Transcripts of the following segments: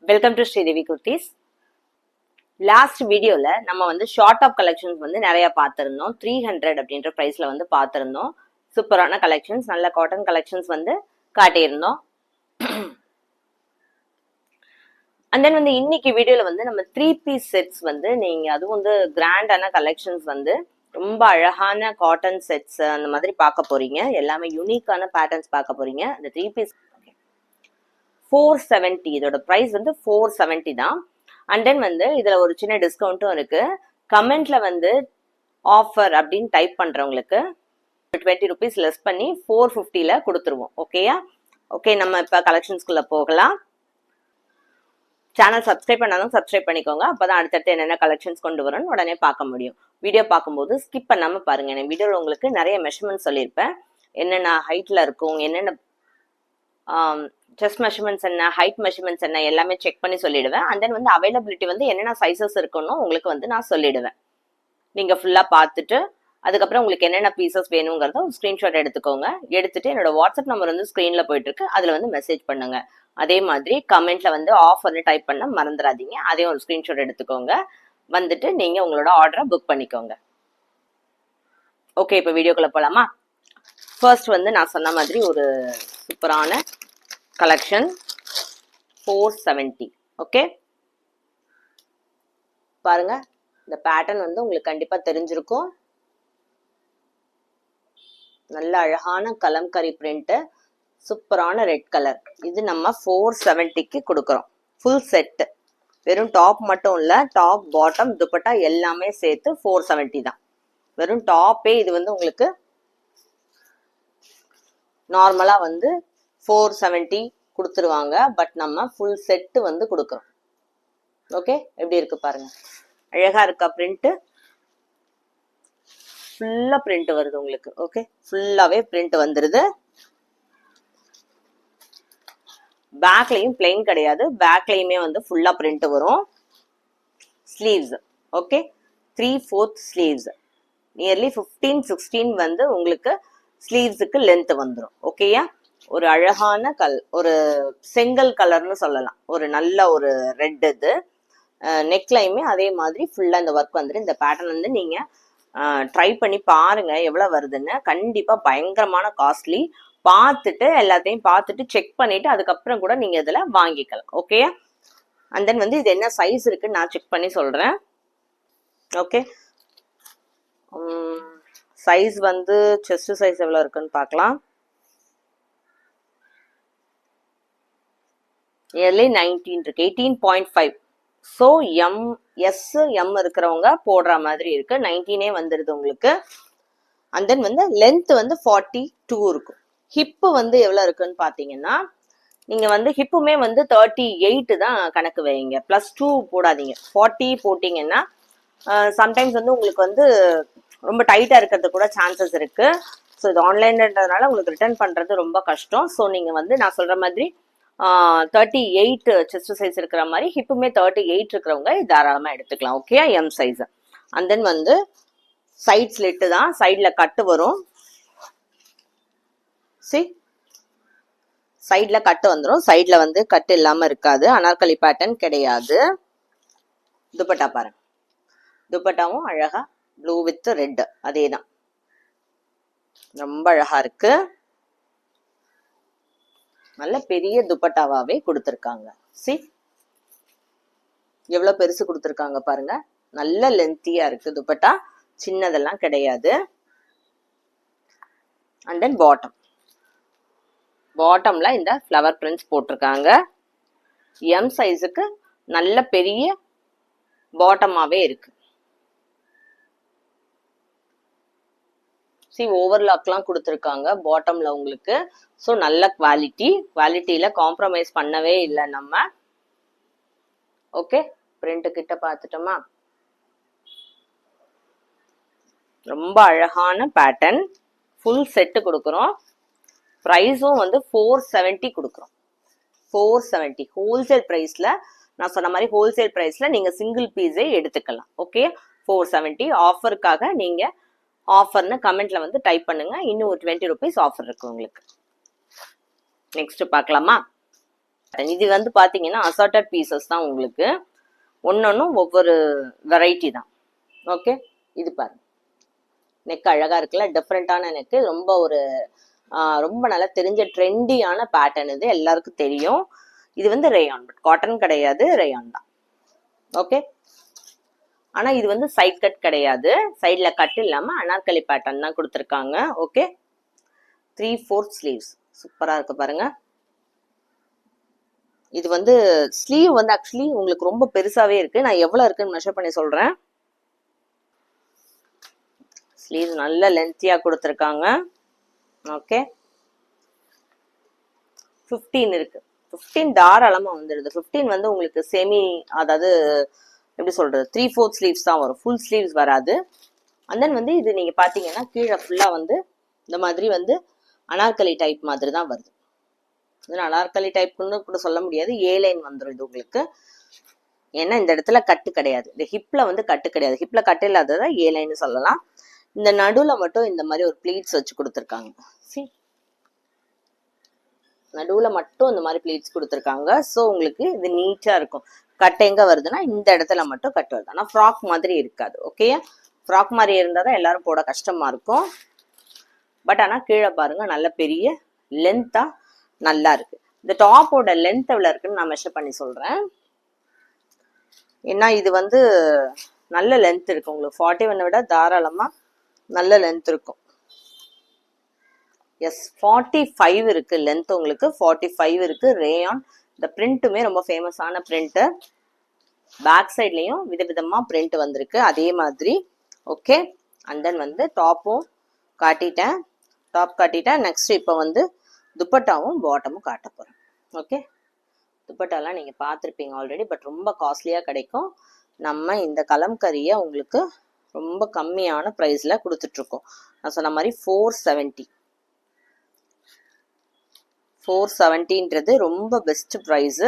Welcome to Sridevi kurtis. Last வீடியோல நம்ம வந்து ஷார்ட் ஆஃப் கலெக்ஷன்ஸ் வந்து நிறைய பார்த்திருந்தோம். 300 அப்படின்ற பிரைஸ்ல வந்து பார்த்திருந்தோம். சூப்பரான கலெக்ஷன்ஸ், நல்ல காட்டன் கலெக்ஷன்ஸ் வந்து காட்டியிருந்தோம். அண்ட் தென் வந்து இன்னைக்கு வீடியோல வந்து நம்ம 3 பீஸ் செட்ஸ் வந்து நீங்க அதுவும் வந்து கிராண்டான கலெக்ஷன்ஸ் வந்து ரொம்ப அழகான காட்டன் செட்ஸ் அந்த மாதிரி பார்க்க போறீங்க. எல்லாமே யூனிக்கான பேட்டர்ன்ஸ் பார்க்க போறீங்க. இந்த 3 பீஸ் 470, இதோட பிரைஸ் வந்து 470 தான். அண்ட் தென் வந்து இதுல ஒரு சின்ன டிஸ்கவுண்ட்டும் இருக்கு. கமெண்ட்ல வந்து ஆஃபர் அப்படின்னு டைப் பண்றவங்களுக்கு 20 rupees லெஸ் பண்ணி 450ல கொடுத்துருவோம். ஓகேயா? ஓகே, நம்ம இப்ப கலெக்ஷன்ஸ்குள்ள போகலாம். சேனல் சப்ஸ்கிரைப் பண்ணாலும் சப்ஸ்கிரைப் பண்ணிக்கோங்க. அப்பதான் அடுத்தடுத்து என்னென்ன கலெக்ஷன்ஸ் கொண்டு வரணும் உடனே பார்க்க முடியும். வீடியோ பார்க்கும்போது ஸ்கிப் பண்ணாம பாருங்க. நான் வீடியோல உங்களுக்கு நிறைய மெஷர்மெண்ட் சொல்லியிருப்பேன். என்னென்ன ஹைட்ல இருக்கும், என்னென்ன செஸ்ட் மெஷர்மெண்ட்ஸ் என்ன, ஹைட் மெஷர்மெண்ட்ஸ் என்ன, எல்லாமே செக் பண்ணி சொல்லிடுவேன். அண்ட் தென் வந்து அவைலபிலிட்டி வந்து என்னென்ன சைசஸ் இருக்குன்னு உங்களுக்கு வந்து நான் சொல்லிடுவேன். நீங்க ஃபுல்லா பார்த்துட்டு அதுக்கப்புறம் உங்களுக்கு என்னென்ன பீசஸ் வேணுங்கிறத ஒரு ஸ்கிரீன்ஷாட் எடுத்துக்கோங்க. எடுத்துட்டு என்னோட வாட்ஸ்அப் நம்பர் வந்து ஸ்கிரீன்ல போயிட்டு இருக்கு, அதுல வந்து மெசேஜ் பண்ணுங்க. அதே மாதிரி கமெண்ட்ல வந்து ஆஃபர்னு டைப் பண்ண மறந்துடாதீங்க. அதையும் ஒரு ஸ்கிரீன்ஷாட் எடுத்துக்கோங்க. வந்துட்டு நீங்க உங்களோட ஆர்டரை புக் பண்ணிக்கோங்க. ஓகே, இப்போ வீடியோக்குள்ள போலாமா? ஃபர்ஸ்ட் வந்து நான் சொன்ன மாதிரி ஒரு சூப்பரான கலெக்ஷன் 470. ஓகே, பாருங்க. இந்த பேட்டர்ன் வந்து உங்களுக்கு கண்டிப்பா தெரிஞ்சிருக்கும். நல்ல அழகான கலம்கரி பிரிண்ட், சூப்பரான ரெட் கலர். இது நம்ம 470க்கு கொடுக்கறோம். ஃபுல் செட், வெறும் டாப் மட்டும் இல்ல, டாப் பாட்டம் துப்பட்டா எல்லாமே சேர்த்து 470 தான். வெறும் டாப்பே இது வந்து உங்களுக்கு நார்மலா வந்து 470 கொடுத்துருவாங்க. பட் நம்ம ஃபுல் செட்டு வந்து கொடுக்குறோம். ஓகே, எப்படி இருக்கு பாருங்க. அழகா இருக்கா பிரிண்ட்? ஃபுல்லா பிரிண்ட் வருது உங்களுக்கு. ஓகே, ஃபுல்லாவே பிரிண்ட் வந்துருது. பேக்லயும் பிளெயின் கிடையாது, பேக்லயுமே வந்து ஃபுல்லா பிரிண்ட் வரும். ஸ்லீவ்ஸ் ஓகே, 3/4 ஸ்லீவ்ஸ், நியர்லி 15-16 வந்து உங்களுக்கு ஸ்லீவ்ஸுக்கு லென்த் வந்துடும். ஓகேயா? ஒரு அழகான ஒரு செங்கல் கலர்னு சொல்லலாம். ஒரு நல்ல ஒரு ரெட். இது நெக்லையுமே அதே மாதிரி ஃபுல்லா இந்த ஒர்க் வந்துடும். இந்த பேட்டர்ன் வந்து நீங்க ட்ரை பண்ணி பாருங்க எவ்வளவு வருதுன்னு. கண்டிப்பா பயங்கரமான காஸ்ட்லி. பார்த்துட்டு எல்லாத்தையும் பார்த்துட்டு செக் பண்ணிட்டு அதுக்கப்புறம் கூட நீங்க இதுல வாங்கிக்கலாம். ஓகே, அண்ட் தென் வந்து இது என்ன சைஸ் இருக்குன்னு நான் செக் பண்ணி சொல்றேன். ஓகே, சைஸ் வந்து செஸ்ட் சைஸ் எவ்வளவு இருக்குன்னு பார்க்கலாம். நியர்லி 19 இருக்கு, 18.5. ஸோ எம் இருக்கிறவங்க போடுற மாதிரி இருக்கு. 19 வந்துருது உங்களுக்கு. அண்ட் தென் வந்து லென்த் வந்து 42 இருக்கும். ஹிப்பு வந்து எவ்வளவு இருக்குன்னு பாத்தீங்கன்னா, நீங்க வந்து ஹிப்புமே வந்து 38 தான் கணக்கு வைங்க. +2 போடாதீங்க. 40 போட்டீங்கன்னா சம்டைம்ஸ் வந்து உங்களுக்கு வந்து ரொம்ப டைட்டா இருக்கிறது கூட சான்சஸ் இருக்கு. ஸோ இது ஆன்லைன்ன்றதுனால உங்களுக்கு ரிட்டர்ன் பண்றது ரொம்ப கஷ்டம். ஸோ நீங்க வந்து நான் சொல்ற மாதிரி 38 செஸ்ட் சைஸ் இருக்கிற மாதிரி ஹிப்புமே 38 இருக்கிறவங்க தாராளமா எடுத்துக்கலாம். Okay, M size. And then வந்து சைட் ஸ்லிட்டு தான், சைட்ல கட்டு வரும். சைட்ல கட்டு வந்துடும். சைட்ல வந்து கட்டு இல்லாம இருக்காது. அனார்கலி பேட்டர்ன் கிடையாது. துப்பட்டா பாருங்க, துப்பட்டாவும் அழகா ப்ளூ வித் ரெட் அதே தான், ரொம்ப அழகா இருக்கு. நல்ல பெரிய துப்பட்டாவாவே கொடுத்துருக்காங்க. எவ்வளவு பெருசு கொடுத்துருக்காங்க பாருங்க. நல்ல லென்த்தியா இருக்கு துப்பட்டா, சின்னதெல்லாம் கிடையாது. அண்ட் தென் பாட்டம்ல இந்த ஃப்ளவர் பிரிண்ட்ஸ் போட்டிருக்காங்க. எம் சைஸுக்கு நல்ல பெரிய பாட்டமாவே இருக்கு. ஓவர்லாக்லாம் கொடுத்துருக்காங்க பாட்டம்ல உங்களுக்கு. ஸோ நல்ல குவாலிட்டியில காம்ப்ரமைஸ் பண்ணவே இல்லை நம்ம. ஓகே, பிரிண்ட் கிட்ட பார்த்துட்டோமா? ரொம்ப அழகான பேட்டர்ன். ஃபுல் செட்டு கொடுக்குறோம். ப்ரைஸும் வந்து 470 கொடுக்குறோம். 470 ஹோல்சேல் ப்ரைஸ்ல. நான் சொன்ன மாதிரி ஹோல்சேல் ப்ரைஸ்ல நீங்க சிங்கிள் பீஸே எடுத்துக்கலாம். ஓகே, 470 ஆஃபருக்காக நீங்க ஆஃபர்னு கமெண்ட்ல வந்து டைப் பண்ணுங்க. இன்னும் ஒரு 20 rupees ஆஃபர் இருக்கு உங்களுக்கு. நெக்ஸ்ட் பார்க்கலாமா? இது வந்து பாத்தீங்கன்னா அசார்டட் பீசஸ் தான் உங்களுக்கு, ஒன்னொன்னும் ஒவ்வொரு வெரைட்டி தான். ஓகே, இது பாருங்க நெக் அழகா இருக்குல்ல, டிஃப்ரெண்டான நெக்கு, ரொம்ப ஒரு ரொம்ப நல்லா தெரிஞ்ச ட்ரெண்டியான பேட்டர்ன், இது எல்லாருக்கும் தெரியும். இது வந்து ரேயான், பட் காட்டன் கிடையாது, ரேயான் தான். ஓகே, ஆனா இது வந்து சைட் கட் கிடையாது, சைட்ல கட் இல்லாம அனார்கலி பேட்டர்ன் தான் கொடுத்துருக்காங்க. ஓகே, 3/4 ஸ்லீவ்ஸ் சூப்பரா இருக்கு பாருங்க. இது வந்து ஸ்லீவ் வந்து ஆக்சுவலி உங்களுக்கு ரொம்ப பெருசாவே இருக்கு, நான் எவ்வளவு இருக்குன்னு மெஷர் பண்ணி சொல்றேன். ஸ்லீவ் நல்ல லென்த்தியா கொடுத்துருக்காங்க. ஓகே, 15 இருக்கு, 15 தாராளமா வந்துடுது. 15 வந்து உங்களுக்கு செமி, அதாவது எப்படி சொல்றது, 3/4 ஸ்லீவ்ஸ் தான் வரும், ஃபுல் ஸ்லீவ்ஸ் வராது. அண்ட் தென் வந்து இது நீங்க பாத்தீங்கன்னா கீழே ஃபுல்லா வந்து இந்த மாதிரி வந்து அனார்கலி டைப் மாதிரி தான் வருது. இது அனார்கலி டைப்னு கூட சொல்ல முடியாது, ஏ லைன் வந்துடும் இது உங்களுக்கு. ஏன்னா இந்த இடத்துல கட்டு கிடையாது, இந்த ஹிப்ல வந்து கட்டு கிடையாது, ஹிப்ல கட்டு இல்லாததை ஏ லைன் சொல்லலாம். இந்த நடுவுல மட்டும் இந்த மாதிரி ஒரு பிளீட்ஸ் வச்சு கொடுத்துருக்காங்க. சி, நடுவுல மட்டும் இந்த மாதிரி பிளீட்ஸ் கொடுத்துருக்காங்க. ஸோ உங்களுக்கு இது நீட்டா இருக்கும். கட் எங்க வருதுன்னா இந்த இடத்துல மட்டும் கட் வருது, ஆனா ஃப்ராக் மாதிரி இருக்காது. ஓகே, ஃப்ராக் மாதிரி இருந்தா தான் எல்லாரும் போட கஷ்டமா இருக்கும். பட் ஆனா கீழே பாருங்க நல்ல பெரிய லென்த்தா நல்லா இருக்கு. இந்த டாப்போட லென்த் எவ்வளவு இருக்குன்னு நான் மெஷர் பண்ணி சொல்றேன். ஏன்னா இது வந்து நல்ல லென்த் இருக்கு உங்களுக்கு, 41 விட தாராளமா நல்ல லென்த் இருக்கும். எஸ், 45 இருக்கு லென்த் உங்களுக்கு, 45 இருக்கு. ரேயான், இந்த பிரிண்ட்டுமே ரொம்ப ஃபேமஸான பிரிண்ட். பேக் சைட்லயும் விதவிதமா பிரிண்ட் வந்திருக்கு அதே மாதிரி. ஓகே, அண்ட் தென் வந்து டாப்பும் காட்டிட்டேன், டாப் காட்டிட்டேன். நெக்ஸ்ட் இப்போ வந்து துப்பட்டாவும் பாட்டமும் காட்ட போறேன். ஓகே, துப்பட்டாலாம் நீங்க பார்த்துருப்பீங்க ஆல்ரெடி, பட் ரொம்ப காஸ்ட்லியா கிடைக்கும். நம்ம இந்த கலம்கரியை உங்களுக்கு ரொம்ப கம்மியான ப்ரைஸ்ல கொடுத்துட்டு இருக்கோம். நான் சொன்ன மாதிரி 470, 470ன்றது ரொம்ப பெஸ்ட் ப்ரைஸ்.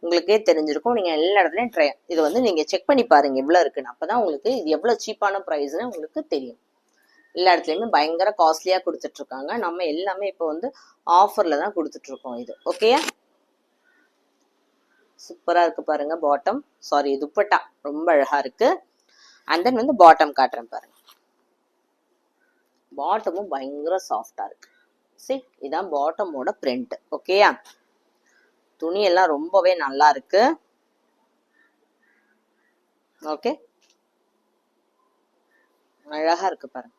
உங்களுக்கே தெரிஞ்சிருக்கும், நீங்க எல்லா இடத்துலயும் ட்ரை, இது வந்து நீங்க செக் பண்ணி பாருங்க எவ்வளவு இருக்குன்னு, அப்பதான் உங்களுக்கு இது எவ்வளவு சீப்பான ப்ரைஸ்ன்னு உங்களுக்கு தெரியும். எல்லா இடத்துலயுமே பயங்கர காஸ்ட்லியா கொடுத்துட்டு இருக்காங்க, நம்ம எல்லாமே இப்போ வந்து ஆஃபர்ல தான் கொடுத்துட்டு இருக்கோம் இது. ஓகேயா, சூப்பரா இருக்கு பாருங்க. பாட்டம், சாரி துப்பட்டா ரொம்ப அழகா இருக்கு. அண்ட் தென் வந்து பாட்டம் காட்டுறேன் பாருங்க, பாட்டமும் பயங்கர சாஃப்டா இருக்கு. சரி, இதான் பாட்டமோட பிரிண்ட். ஓகேயா, துணி எல்லாம் ரொம்பவே நல்லா இருக்கு. ஓகே, அழகா இருக்கு பாருங்க,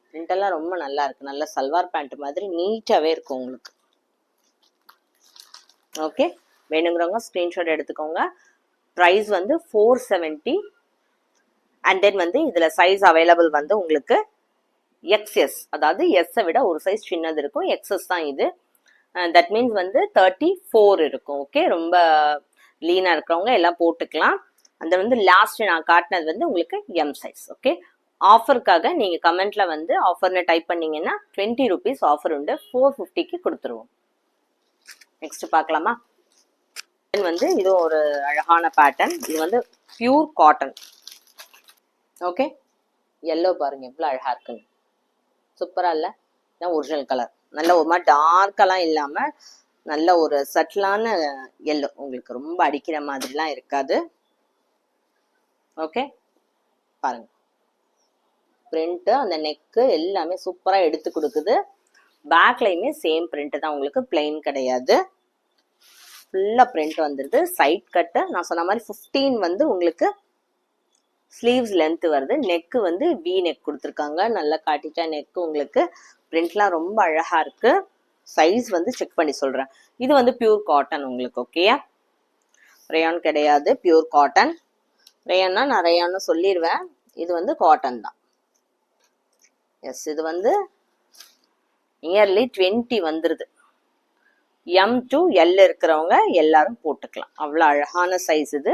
பிரிண்ட் எல்லாம் ரொம்ப நல்லா இருக்கு, நல்ல சல்வார் பேண்ட் மாதிரி நீட்டாவே இருக்கும் உங்களுக்கு. ஓகே, வேணுங்கிறவங்க ஸ்கிரீன்ஷாட் எடுத்துக்கோங்க. ப்ரைஸ் வந்து 470. அண்ட் தென் வந்து இதுல சைஸ் அவைலபிள் வந்து உங்களுக்கு எக்ஸ்எஸ், அதாவது எஸ் விட ஒரு சைஸ் சின்னது இருக்கும், எக்ஸ்எஸ் தான் இது. தட் மீன்ஸ் வந்து 34 இருக்கும். ஓகே, ரொம்ப லீனா இருக்கிறவங்க எல்லாம் போட்டுக்கலாம். அந்த வந்து லாஸ்ட் நான் காட்டினது வந்து உங்களுக்கு எம் சைஸ். ஓகே, ஆஃபருக்காக நீங்க கமெண்ட்ல வந்து ஆஃபர்னு டைப் பண்ணீங்கன்னா 20 rupees ஆஃபர் உண்டு, 450க்கு கொடுத்துருவோம். நெக்ஸ்ட் பார்க்கலாமா? வந்து இது ஒரு அழகான பேட்டர்ன், இது வந்து பியூர் காட்டன். ஓகே, எல்லோ பாருங்க எவ்வளவு அழகா இருக்குன்னு, சூப்பரா இல்ல? ஒரிஜினல் கலர், நல்ல ஒரு மாதிரி டார்க்கெல்லாம் இல்லாம நல்ல ஒரு சட்டிலான எல்லோ, உங்களுக்கு ரொம்ப அடிக்கிற மாதிரிலாம் இருக்காது. ஓகே, பாருங்க பிரிண்ட், அந்த நெக்கு எல்லாமே சூப்பரா எடுத்து கொடுக்குது. பேக்லயுமே சேம் பிரிண்ட் தான் உங்களுக்கு, பிளைன் கிடையாது, ஃபுல்லா பிரிண்ட் வந்துருது. சைட் கட்டு நான் சொன்ன மாதிரி 15 வந்து உங்களுக்கு ஸ்லீவ்ஸ் லென்த் வருது. நெக்கு வந்து வி நெக் கொடுத்துருக்காங்க, நல்லா காட்டிட்டா நெக்கு உங்களுக்கு. பிரிண்ட்லாம் ரொம்ப அழகா இருக்கு. சைஸ் வந்து செக் பண்ணி சொல்றேன். இது வந்து பியூர் காட்டன் உங்களுக்கு. ஓகேயா, ரேயான் கிடையாது, பியூர் காட்டன். ரேயான்னா நான் ரேயான்னு சொல்லிடுவேன், இது வந்து காட்டன் தான். எஸ், இது வந்து நியர்லி 20 வந்துருது. எம் டு எல் இருக்கிறவங்க எல்லாரும் போட்டுக்கலாம், அவ்வளோ அழகான சைஸ் இது.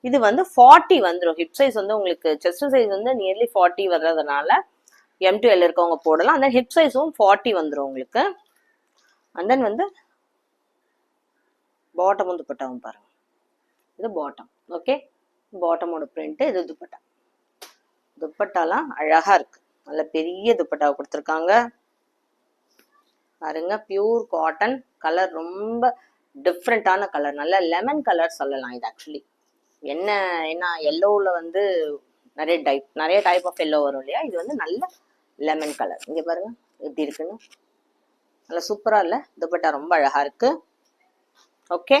இது வந்து 40 வந்துடும். ஹிப் சைஸ் வந்து உங்களுக்கு செஸ்ட் சைஸ் வந்து நியர்லி 40 வர்றதுனால எம் டு எல் இருக்கவங்க போடலாம். அந்த ஹிப் சைஸும் 40 வந்துடும் உங்களுக்கு. அண்ட் தென் வந்து பாட்டமும் துப்பட்டாவும் பாருங்க, இது பாட்டம். ஓகே, பாட்டமோட பிரிண்ட், இது துப்பட்டா. துப்பட்டாலாம் அழகா இருக்கு, நல்ல பெரிய துப்பட்டாவை கொடுத்துருக்காங்க பாருங்க. பியூர் காட்டன், கலர் ரொம்ப டிஃப்ரெண்டான கலர், நல்ல லெமன் கலர் சொல்லலாம் இது ஆக்சுவலி. என்ன எல்லோவில் வந்து நிறைய டைப் ஆஃப் எல்லோ வரும் இல்லையா, இது வந்து நல்ல லெமன் கலர். இங்கே பாருங்க எப்படி இருக்குன்னு, நல்லா சூப்பரா இல்லை? துப்பட்டா ரொம்ப அழகா இருக்கு. ஓகே,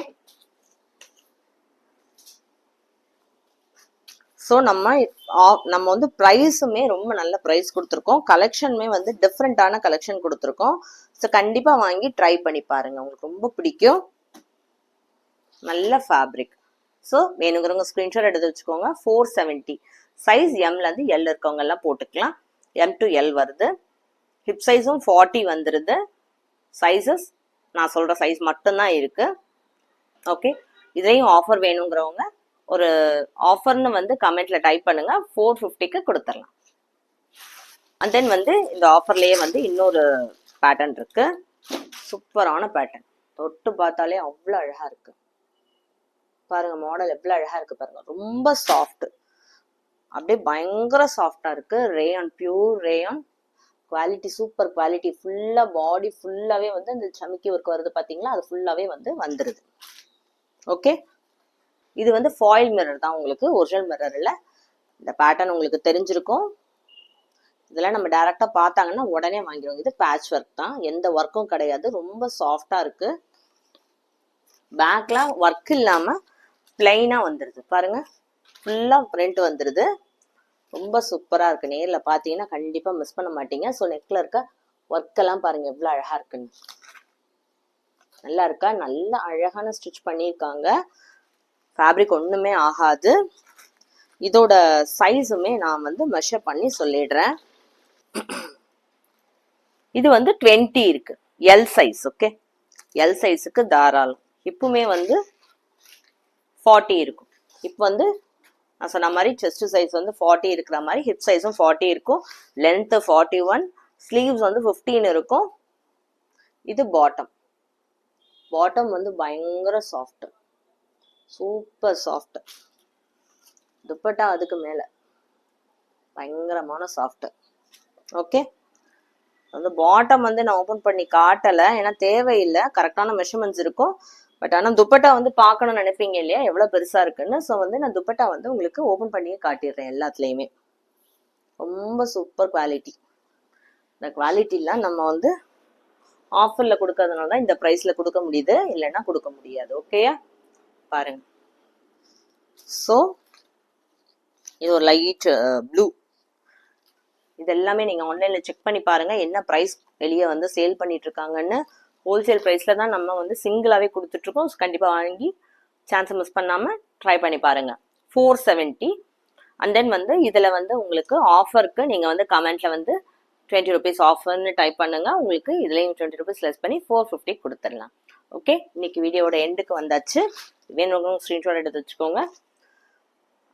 ஸோ நம்ம வந்து ப்ரைஸுமே ரொம்ப நல்ல ப்ரைஸ் கொடுத்துருக்கோம், கலெக்ஷனுமே வந்து டிஃப்ரெண்டான கலெக்ஷன் கொடுத்துருக்கோம். ஸோ கண்டிப்பாக வாங்கி ட்ரை பண்ணி பாருங்க, உங்களுக்கு ரொம்ப பிடிக்கும். நல்ல ஃபேப்ரிக். ஸோ வேணுங்கிறவங்க ஸ்க்ரீன்ஷாட் எடுத்து வச்சுக்கோங்க. 470 சைஸ், எம்லேருந்து எல் இருக்கவங்க எல்லாம் போட்டுக்கலாம். M to L வருது. ஹிப் சைஸும் 40 வந்துடுது. சைஸஸ் நான் சொல்கிற சைஸ் மட்டும்தான் இருக்கு. ஓகே, இதையும் ஆஃபர் வேணுங்கிறவங்க ஒரு ஆஃபர்னு வந்து கமெண்ட்ல டைப் பண்ணுங்க, 450க்கு கொடுத்துடலாம். அண்ட் தென் வந்து இந்த ஆஃபர்லேயே வந்து இன்னொரு பேட்டர்ன் இருக்கு, சூப்பரான பேட்டர்ன். தொட்டு பார்த்தாலே அவ்வளோ அழகா இருக்கு பாருங்க, மாடல் எவ்வளோ அழகா இருக்கு பாருங்க. ரொம்ப சாஃப்ட், அப்படியே பயங்கர சாஃப்டா இருக்கு. Rayon, pure rayon quality, super quality. ஃபுல்லா பாடி ஃபுல்லாவே வந்து இந்த சமிக்கி ஒர்க் வருது பாத்தீங்களா, அது ஃபுல்லாவே வந்து வந்துருது. ஓகே, இது வந்து ஃபாயில் மிரர் தான், உங்களுக்கு ஒரிஜினல் மிரர் இல்லை. இந்த பேட்டர்ன் உங்களுக்கு தெரிஞ்சிருக்கும். இதெல்லாம் நம்ம டைரக்டா பார்த்தாங்கன்னா உடனே வாங்கிடுவோம். இது பேட்ச் ஒர்க் தான், எந்த ஒர்க்கும் கிடையாது, ரொம்ப சாஃப்டா இருக்கு. பேக்ல ஒர்க் இல்லாம பிளைனா வந்துருது பாருங்க, ஃபுல்லா பிரிண்ட் வந்துருது. ரொம்ப சூப்பரா இருக்கு, நேர்ல பாத்தீங்கன்னா கண்டிப்பா மிஸ் பண்ண மாட்டீங்க. ஸோ நெக்ல இருக்க ஒர்க் எல்லாம் பாருங்க எவ்வளவு அழகா இருக்குன்னு. நல்லா இருக்கா? நல்ல அழகான ஸ்டிச் பண்ணியிருக்காங்க. ஃபேப்ரிக் ஒண்ணுமே ஆகாது. இதோட சைஸுமே நான் வந்து மெஷர் பண்ணி சொல்லிடுறேன். இது வந்து 20 இருக்கு, எல் சைஸ். ஓகே, எல் சைஸுக்கு தாராளம். இப்பவுமே வந்து 40 இருக்கும். இப்போ வந்து நான் சொன்ன மாதிரி செஸ்ட் சைஸ் வந்து 40 இருக்கிற மாதிரி ஹிப் சைஸும் 40 இருக்கும். லென்த் 41, ஸ்லீவ்ஸ் வந்து 15 இருக்கும். இது பாட்டம். பாட்டம் வந்து பயங்கர சாஃப்ட், சூப்பர் சாஃப்ட். துப்பட்டா அதுக்கு மேல பயங்கரமான சாஃப்ட். ஓகே, அந்த பாட்டம் வந்து நான் ஓபன் பண்ணி காட்டல, ஏன்னா தேவையில்லை, கரெக்டான மெஷர்மெண்ட்ஸ் இருக்கும். பட் ஆனால் துப்பட்டா வந்து பார்க்கணும்னு நினைப்பீங்க இல்லையா எவ்வளோ பெருசா இருக்குன்னு. ஸோ வந்து நான் துப்பட்டா வந்து உங்களுக்கு ஓப்பன் பண்ணியே காட்டிடுறேன் எல்லாத்துலேயுமே. ரொம்ப சூப்பர் குவாலிட்டி. இந்த குவாலிட்டிலாம் நம்ம வந்து ஆஃபரில் கொடுக்கறதுனால தான் இந்த ப்ரைஸில் கொடுக்க முடியுது, இல்லைன்னா கொடுக்க முடியாது. ஓகேயா, பாருங்க. ஸோ இது ஒரு லைட் ப்ளூ. இது எல்லாமே நீங்கள் ஆன்லைனில் செக் பண்ணி பாருங்க, என்ன ப்ரைஸ் வெளியே வந்து சேல் பண்ணிட்டு இருக்காங்கன்னு. ஹோல்சேல் ப்ரைஸ்ல தான் நம்ம வந்து சிங்கிளாகவே கொடுத்துட்ருக்கோம். கண்டிப்பாக வாங்கி சான்ஸை மிஸ் பண்ணாமல் ட்ரை பண்ணி பாருங்க. 470. அண்ட் தென் வந்து இதில் வந்து உங்களுக்கு ஆஃபருக்கு நீங்கள் வந்து கமெண்ட்ல வந்து 20 rupees ஆஃபர்னு டைப் பண்ணுங்க, உங்களுக்கு இதுலேயும் 20 rupees லெஸ் பண்ணி 450 கொடுத்துடலாம். ஓகே, இன்னைக்கு வீடியோட எண்டுக்கு வந்தாச்சு. வேணுங்க ஸ்க்ரீன்ஷாட் எடுத்து வச்சுக்கோங்க.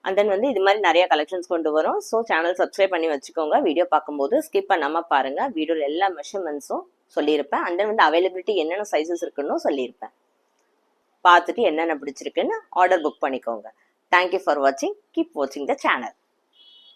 அண்ட் தென் வந்து இது மாதிரி நிறைய கலெக்ஷன்ஸ் கொண்டு வரும். ஸோ சேனல் சப்ஸ்கிரைப் பண்ணி வச்சுக்கோங்க. வீடியோ பார்க்கும்போது ஸ்கிப் பண்ணாமல் பாருங்க. வீடியோவில் எல்லா மெஷர்மெண்ட்ஸும் சொல்லியிருப்பேன். அண்ட் தென் வந்து அவைலபிலிட்டி என்னென்ன சைஸஸ் இருக்குன்னு சொல்லியிருப்பேன். பார்த்துட்டு என்னென்ன பிடிச்சிருக்குன்னு ஆர்டர் புக் பண்ணிக்கோங்க. தேங்க்யூ ஃபார் வாட்சிங். கீப் வாட்சிங் த சேனல்.